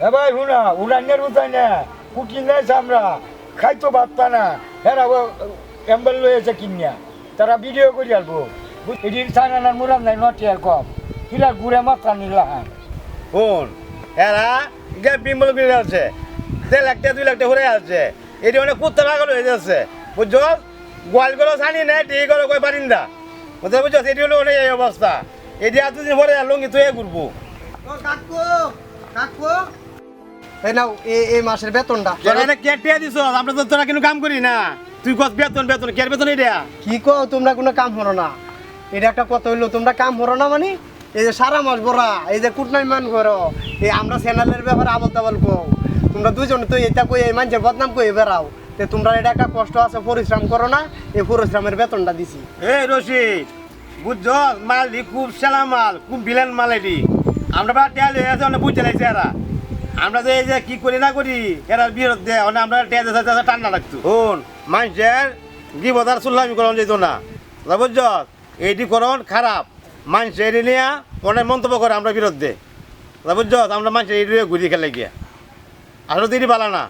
এ ভাই হুনা উড়ানের উঠাই না কুকিং আছে আমরা খাইতো পারতা না হেরা এম্বল লয়েছে কিনিয়া তারা ভিডিও করে আসবো এটির সানানার মুরান নাই নটিয়ার কম কিরা ঘুরে মাথা নিলা কোন এরা গে বিমল করে আছে 1.5 লাখ 2 লাখ ঘুরে আছে এটি অনেক কুত্তা পাগল হয়ে যাচ্ছে বুঝছো গোয়ালগুলো জানি না ঠিক করে কই পারিন্দা বুঝতে বুঝছো এটি হলো অনেক এই অবস্থা এটি এতদিন পরে লঙ্গি তুই ঘুরবো কাকু কাকু এই নাও এই মাসের বেতনটা তোরা এটা কে টিয়া দিছ আমরা তো তোরা কিন্তু কাম করি না তুই কত বেতন বেতন কে বেতন এটা কি কো তোমরা কোনো কাম হলো না এটা একটা কথা হইলো তোমরা কাম হলো না মানে এই যে সারা মাস ভরা এই যে কুটনাই মান করো এই আমরা চ্যানেলের ব্যাপারে আবল তাবল কো তোমরা দুইজন তো এটা কই এই মানুষের বদনাম কই বেড়াও তে তোমরা এটা একটা কষ্ট আছে পরিশ্রম করো না এই পরিশ্রমের বেতনটা দিছি এই রশিদ বুঝছো মাল দি খুব সেলা মাল খুব বিলান মাল এটি আমরা বা টিয়া লয়ে আছে অনেক বুঝতে লাগছে এরা আমরা যে এই যে কি করি না করি এরার বিরুদ্ধে অনেক আমরা টিয়া দিতে টান্না লাগতো শোন মানুষের গিবদার সুল্লামি করন যেত না বুঝছ এইটি করন খারাপ মানুষের এটি নিয়ে অনেক মন্তব্য করে আমরা বিরুদ্ধে বুঝছ আমরা মানুষের এই ঘুরিয়ে খেলে গিয়া আসলে তো এটি পালা না